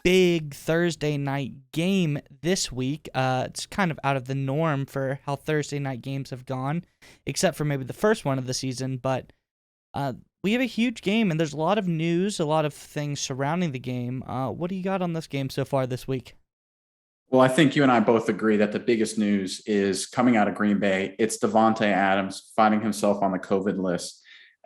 big Thursday night game this week. It's kind of out of the norm for how Thursday night games have gone, except for maybe the first one of the season. But we have a huge game, and there's a lot of news, a lot of things surrounding the game. What do you got on this game so far this week? Well, I think you and I both agree that the biggest news is coming out of Green Bay. It's Davante Adams finding himself on the COVID list.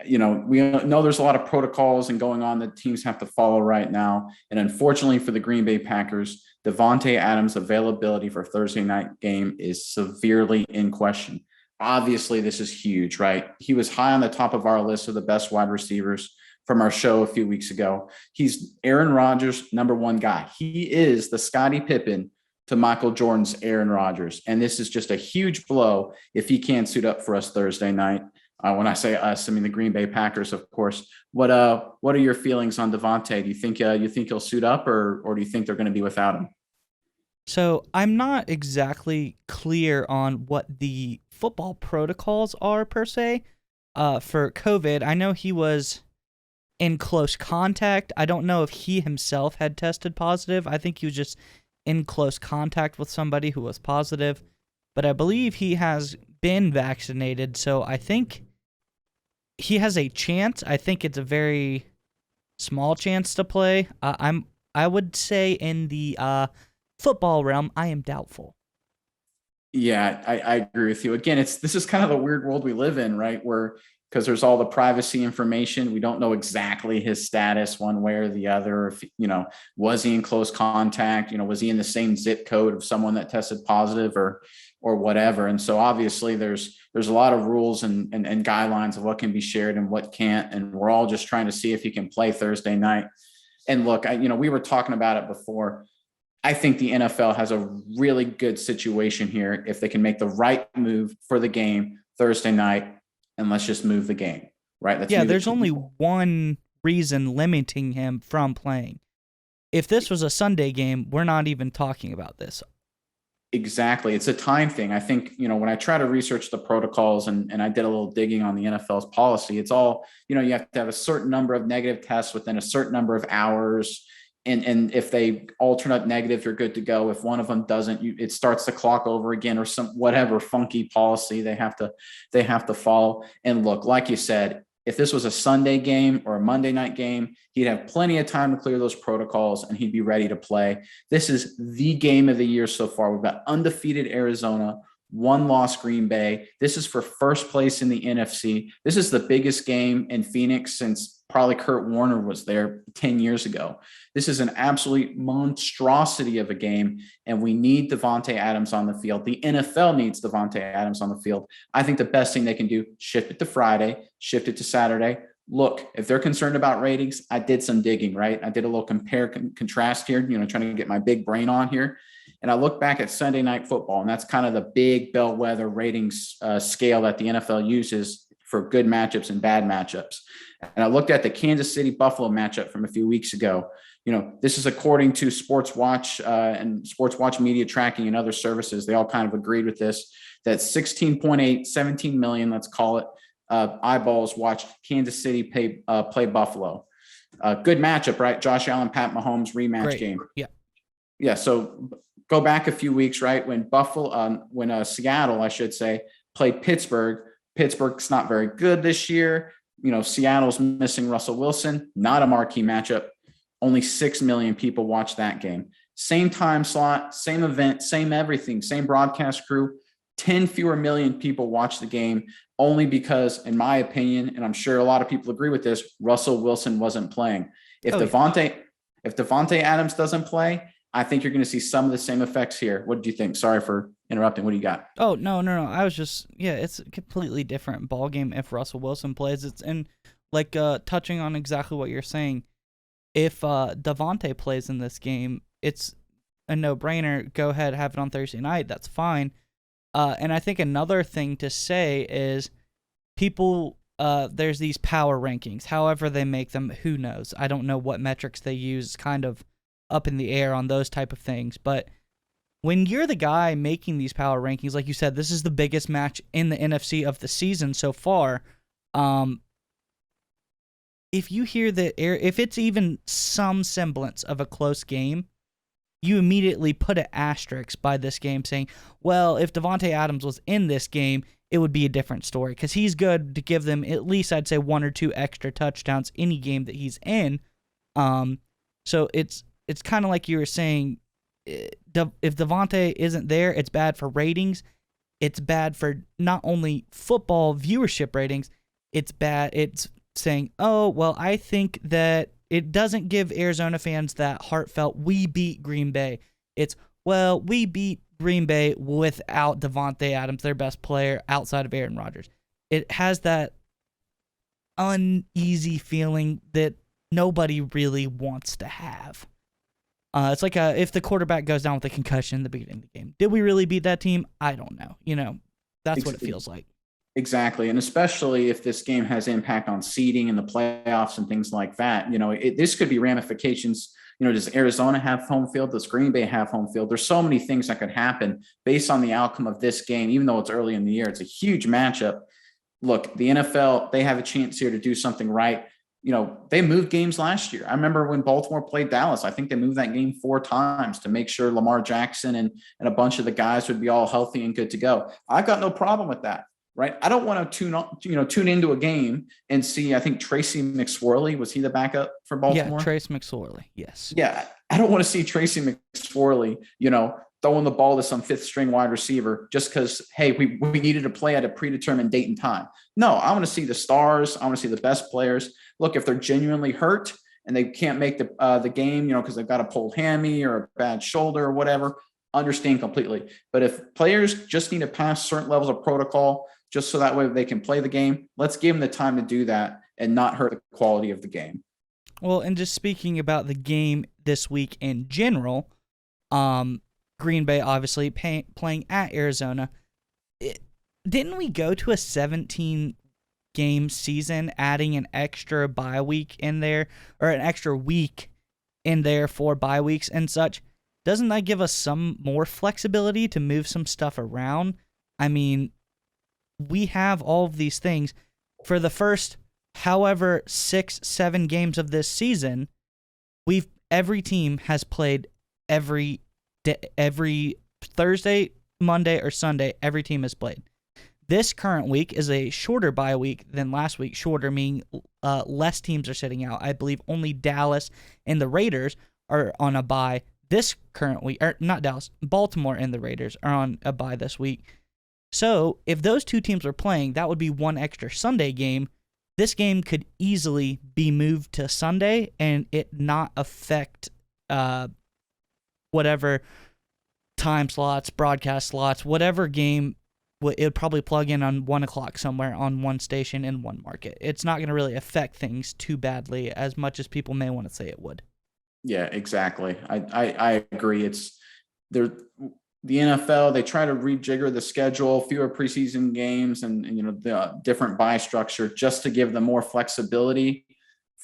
We know there's a lot of protocols and going on that teams have to follow right now. And unfortunately for the Green Bay Packers, Davante Adams' availability for Thursday night game is severely in question. Obviously, this is huge, right? He was high on the top of our list of the best wide receivers from our show a few weeks ago. He's Aaron Rodgers' number one guy. He is the Scottie Pippen to Michael Jordan's Aaron Rodgers. And this is just a huge blow if he can't suit up for us Thursday night. When I say us, I mean the Green Bay Packers, of course. What are your feelings on Davante? Do you think he'll suit up, or do you think they're going to be without him? So I'm not exactly clear on what the football protocols are per se. For COVID, I know he was in close contact. I don't know if he himself had tested positive. I think he was just in close contact with somebody who was positive. But I believe he has been vaccinated, so I think he has a chance. I think it's a very small chance to play. I would say in the football realm, I am doubtful. Yeah, I agree with you. Again, this is kind of the weird world we live in, right? Where because there's all the privacy information, we don't know exactly his status one way or the other. If was he in close contact? Was he in the same zip code of someone that tested positive or whatever? And so obviously there's a lot of rules and guidelines of what can be shared and what can't. And we're all just trying to see if he can play Thursday night. And look, we were talking about it before. I think the NFL has a really good situation here if they can make the right move for the game Thursday night, and let's just move the game, right? Let's Yeah, move there's only it. one reason limiting him from playing. If this was a Sunday game, we're not even talking about this. Exactly. It's a time thing. I think, when I try to research the protocols and I did a little digging on the NFL's policy, it's all, you have to have a certain number of negative tests within a certain number of hours. And if they alternate negative, you're good to go. If one of them doesn't, it starts the clock over again, or some whatever funky policy they have to follow. And look, like you said, if this was a Sunday game or a Monday night game, he'd have plenty of time to clear those protocols and he'd be ready to play. This is the game of the year so far. We've got undefeated Arizona, one loss Green Bay. This is for first place in the NFC. This is the biggest game in Phoenix since probably Kurt Warner was there 10 years ago. This is an absolute monstrosity of a game, and we need Davante Adams on the field. The NFL needs Davante Adams on the field. I think the best thing they can do, shift it to Friday, shift it to Saturday. Look, if they're concerned about ratings, I did some digging, right? I did a little contrast here, trying to get my big brain on here. And I look back at Sunday Night Football, and that's kind of the big bellwether ratings scale that the NFL uses for good matchups and bad matchups. And I looked at the Kansas City Buffalo matchup from a few weeks ago. This is according to Sports Watch and Sports Watch media tracking and other services. They all kind of agreed with this, that 16.8, 17 million, let's call it, eyeballs watched Kansas City play Buffalo. Good matchup, right? Josh Allen, Pat Mahomes rematch Great. game. Yeah. Yeah. So go back a few weeks, right? When Seattle, I should say, played Pittsburgh. Pittsburgh's not very good this year. Seattle's missing Russell Wilson, not a marquee matchup. Only 6 million people watched that game. Same time slot, same event, same everything, same broadcast crew. 10 fewer million people watched the game only because, in my opinion, and I'm sure a lot of people agree with this, Russell Wilson wasn't playing. If Oh, yeah. Davante Adams doesn't play, I think you're going to see some of the same effects here. What do you think? Sorry for interrupting. What do you got? Oh, no. I was just, yeah, it's a completely different ball game if Russell Wilson plays. It's and like touching on exactly what you're saying. If Davante plays in this game, it's a no-brainer. Go ahead, have it on Thursday night. That's fine. And I think another thing to say is people, there's these power rankings. However they make them, who knows? I don't know what metrics they use. It's kind of up in the air on those type of things. But when you're the guy making these power rankings, like you said, this is the biggest match in the NFC of the season so far. if you hear that, if it's even some semblance of a close game, you immediately put an asterisk by this game saying, well, if Davante Adams was in this game, it would be a different story because he's good to give them at least, I'd say, 1 or 2 extra touchdowns any game that he's in. So it's kind of like you were saying, if Davante isn't there, it's bad for ratings. It's bad for not only football viewership ratings, it's saying, oh, well, I think that it doesn't give Arizona fans that heartfelt, we beat Green Bay. It's, well, we beat Green Bay without Davante Adams, their best player outside of Aaron Rodgers. It has that uneasy feeling that nobody really wants to have. It's like if the quarterback goes down with a concussion in the beginning of the game. Did we really beat that team? I don't know. That's what it feels like. Exactly. And especially if this game has impact on seeding and the playoffs and things like that, this could be ramifications. Does Arizona have home field? Does Green Bay have home field? There's so many things that could happen based on the outcome of this game, even though it's early in the year. It's a huge matchup. Look, the NFL, they have a chance here to do something right. They moved games last year. I remember when Baltimore played Dallas, I think they moved that game 4 times to make sure Lamar Jackson and a bunch of the guys would be all healthy and good to go. I've got no problem with that. Right. I don't want to tune into a game and see, I think Tracy McSorley, was he the backup for Baltimore? Yeah, Trace McSorley. Yes. Yeah. I don't want to see Tracy McSorley, throwing the ball to some 5th string wide receiver just because, hey, we needed to play at a predetermined date and time. No, I want to see the stars. I want to see the best players. Look, if they're genuinely hurt and they can't make the game, because they've got a pulled hammy or a bad shoulder or whatever, understand completely. But if players just need to pass certain levels of protocol, just so that way they can play the game, let's give them the time to do that and not hurt the quality of the game. Well, and just speaking about the game this week in general, Green Bay obviously playing at Arizona. Didn't we go to a 17-game season, adding an extra bye week in there, or an extra week in there for bye weeks and such? Doesn't that give us some more flexibility to move some stuff around? I mean, we have all of these things for the first however 6-7 games of this season. Every team has played every Thursday, Monday, or Sunday. Every team has played. This current week is a shorter bye week than last week. Shorter meaning less teams are sitting out. I believe only Dallas and the Raiders are on a bye this current week. Or not Dallas, Baltimore and the Raiders are on a bye this week. So if those 2 teams were playing, that would be 1 extra Sunday game. This game could easily be moved to Sunday and it not affect whatever time slots, broadcast slots, whatever game. It would probably plug in on 1 o'clock somewhere on one station in one market. It's not going to really affect things too badly as much as people may want to say it would. Yeah, exactly. I agree. It's there. The NFL, they try to rejigger the schedule, fewer preseason games, and the different bye structure just to give them more flexibility.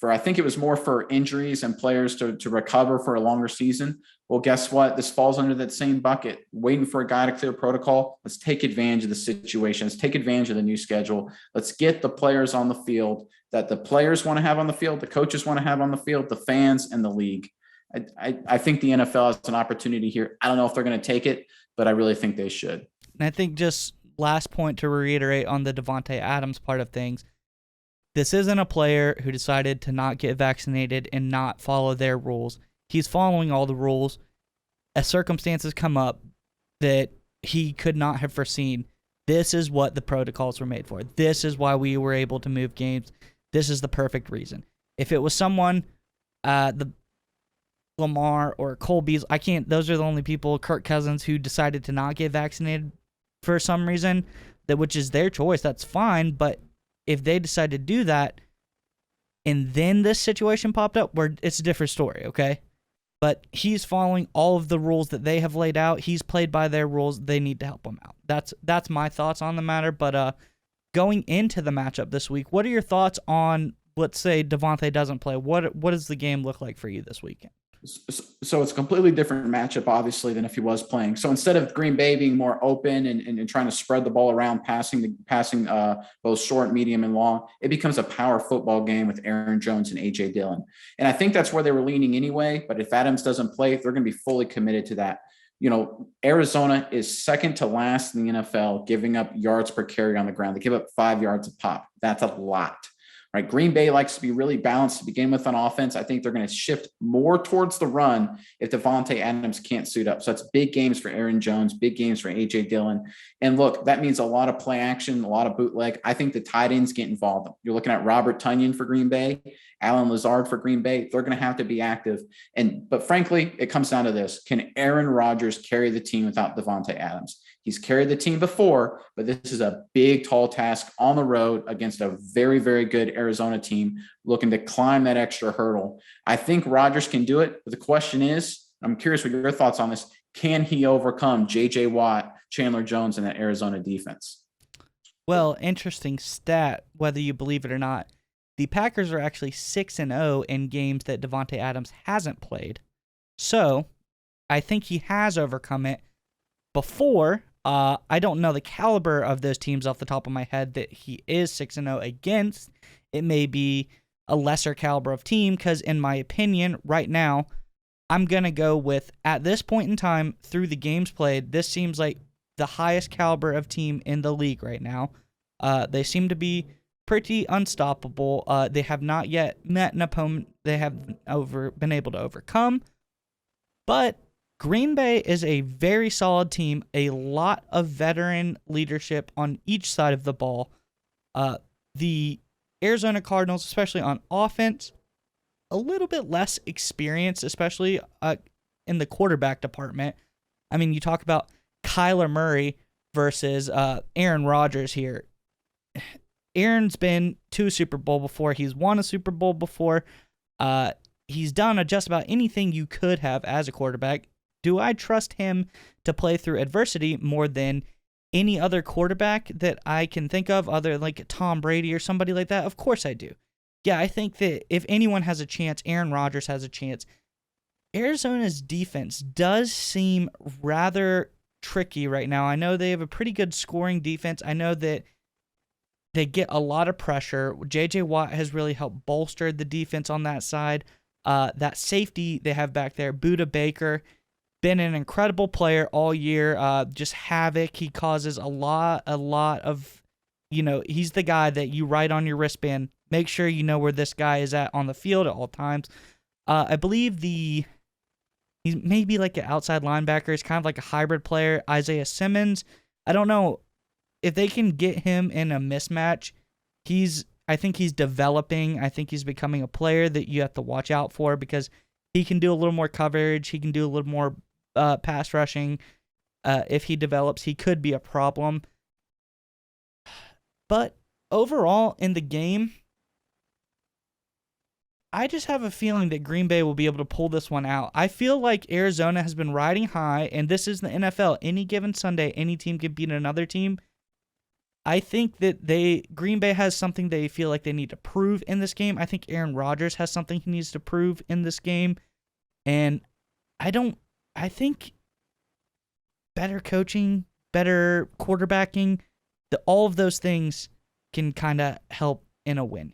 I think it was more for injuries and players to recover for a longer season. Well, guess what? This falls under that same bucket. Waiting for a guy to clear protocol. Let's take advantage of the situation. Let's take advantage of the new schedule. Let's get the players on the field that the players want to have on the field, the coaches want to have on the field, the fans, and the league. I think the NFL has an opportunity here. I don't know if they're going to take it, but I really think they should. And I think just last point to reiterate on the Davante Adams part of things, this isn't a player who decided to not get vaccinated and not follow their rules. He's following all the rules. As circumstances come up that he could not have foreseen, this is what the protocols were made for. This is why we were able to move games. This is the perfect reason. If it was someone, the Lamar or Cole Beasley, those are the only people, Kirk Cousins, who decided to not get vaccinated for some reason, which is their choice. That's fine. But if they decide to do that and then this situation popped up, it's a different story, okay? But he's following all of the rules that they have laid out. He's played by their rules. They need to help him out. That's my thoughts on the matter. But going into the matchup this week, what are your thoughts on, let's say Davante doesn't play? What does the game look like for you this weekend? So it's a completely different matchup, obviously, than if he was playing. So instead of Green Bay being more open and trying to spread the ball around, passing both short, medium, and long, it becomes a power football game with Aaron Jones and AJ Dillon. And I think that's where they were leaning anyway. But if Adams doesn't play, they're going to be fully committed to that. Arizona is second to last in the NFL, giving up yards per carry on the ground. They give up 5 yards a pop. That's a lot. Right. Green Bay likes to be really balanced to begin with on offense. I think they're going to shift more towards the run if Davante Adams can't suit up. So that's big games for Aaron Jones, big games for AJ Dillon. And look, that means a lot of play action, a lot of bootleg. I think the tight ends get involved. You're looking at Robert Tonyan for Green Bay, Alan Lazard for Green Bay. They're going to have to be active. But frankly, it comes down to this. Can Aaron Rodgers carry the team without Davante Adams? He's carried the team before, but this is a big, tall task on the road against a very, very good Arizona team looking to climb that extra hurdle. I think Rodgers can do it. But the question is, I'm curious what your thoughts on this. Can he overcome J.J. Watt, Chandler Jones, and that Arizona defense? Well, interesting stat, whether you believe it or not. The Packers are actually 6-0 in games that Davante Adams hasn't played. So, I think he has overcome it before. I don't know the caliber of those teams off the top of my head that he is 6-0 against. It may be a lesser caliber of team because, in my opinion, right now, I'm going to go with, at this point in time, through the games played, this seems like the highest caliber of team in the league right now. They seem to be pretty unstoppable. They have not yet met an opponent they have been able to overcome. But Green Bay is a very solid team, a lot of veteran leadership on each side of the ball. The Arizona Cardinals, especially on offense, a little bit less experience, especially in the quarterback department. I mean, you talk about Kyler Murray versus Aaron Rodgers here. Aaron's been to a Super Bowl before. He's won a Super Bowl before. He's done just about anything you could have as a quarterback. Do I trust him to play through adversity more than any other quarterback that I can think of, other like Tom Brady or somebody like that? Of course I do. Yeah, I think that if anyone has a chance, Aaron Rodgers has a chance. Arizona's defense does seem rather tricky right now. I know they have a pretty good scoring defense. I know that they get a lot of pressure. J.J. Watt has really helped bolster the defense on that side. That safety they have back there, Budda Baker, been an incredible player all year. Just havoc. He causes a lot of, he's the guy that you write on your wristband. Make sure you know where this guy is at on the field at all times. I believe he's maybe like an outside linebacker. He's kind of like a hybrid player. Isaiah Simmons. I don't know if they can get him in a mismatch. I think he's developing. I think he's becoming a player that you have to watch out for because he can do a little more coverage. He can do a little more pass rushing. If he develops, he could be a problem. But overall in the game, I just have a feeling that Green Bay will be able to pull this one out. I feel like Arizona has been riding high, and this is the NFL. Any given Sunday, any team can beat another team. I think that Green Bay has something they feel like they need to prove in this game. I think Aaron Rodgers has something he needs to prove in this game. And I think better coaching, better quarterbacking, all of those things can kind of help in a win.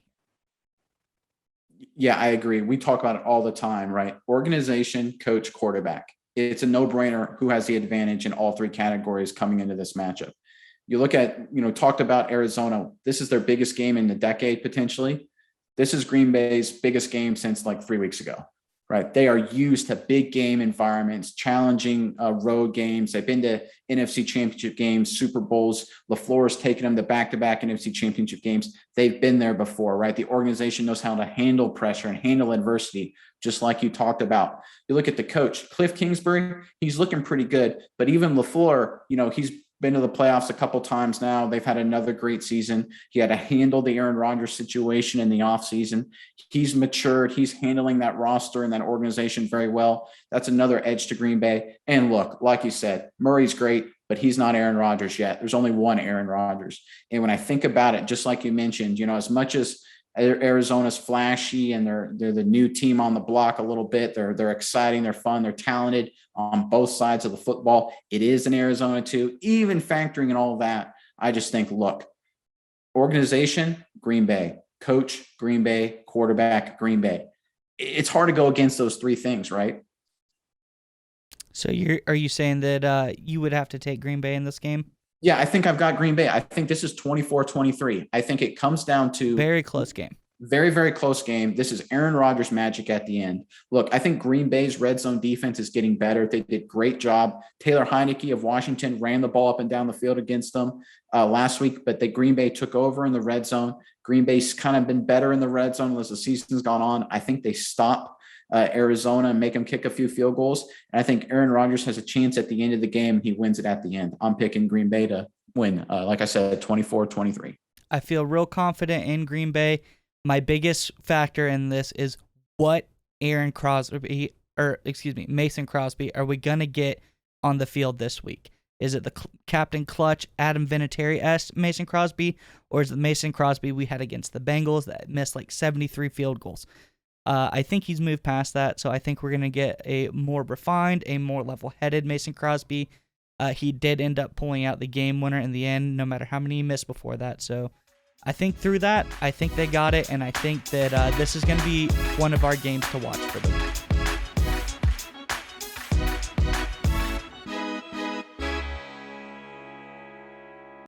Yeah, I agree. We talk about it all the time, right? Organization, coach, quarterback. It's a no-brainer who has the advantage in all three categories coming into this matchup. You look at, talked about Arizona. This is their biggest game in the decade, potentially. This is Green Bay's biggest game since like 3 weeks ago, right? They are used to big game environments, challenging road games. They've been to NFC championship games, Super Bowls. LaFleur's taken them to back-to-back NFC championship games. They've been there before, right? The organization knows how to handle pressure and handle adversity, just like you talked about. You look at the coach, Cliff Kingsbury, he's looking pretty good. But even LaFleur, he's been to the playoffs a couple times now. They've had another great season. He had to handle the Aaron Rodgers situation in the offseason. He's matured. He's handling that roster and that organization very well. That's another edge to Green Bay. And look, like you said, Murray's great, but he's not Aaron Rodgers yet. There's only one Aaron Rodgers. And when I think about it, just like you mentioned, as much as Arizona's flashy and they're the new team on the block a little bit. They're exciting, they're fun, they're talented on both sides of the football. It is in Arizona too. Even factoring in all of that, I just think, look, organization, Green Bay, coach, Green Bay, quarterback, Green Bay. It's hard to go against those three things, right? So are you saying that you would have to take Green Bay in this game? Yeah, I think I've got Green Bay. I think this is 24-23. I think it comes down to very close game. Very, very close game. This is Aaron Rodgers magic at the end. Look, I think Green Bay's red zone defense is getting better. They did a great job. Taylor Heineke of Washington ran the ball up and down the field against them last week, but Green Bay took over in the red zone. Green Bay's kind of been better in the red zone as the season's gone on. I think they stop Arizona and make them kick a few field goals. And I think Aaron Rodgers has a chance at the end of the game. He wins it at the end. I'm picking Green Bay to win, like I said, 24-23. I feel real confident in Green Bay. My biggest factor in this is what Mason Crosby are we going to get on the field this week? Is it the Captain Clutch, Adam Vinatieri-esque Mason Crosby, or is it the Mason Crosby we had against the Bengals that missed like 73 field goals? I think he's moved past that, so I think we're going to get a more refined, a more level-headed Mason Crosby. He did end up pulling out the game winner in the end, no matter how many he missed before that, so I think through that, I think they got it, and I think that this is going to be one of our games to watch for them.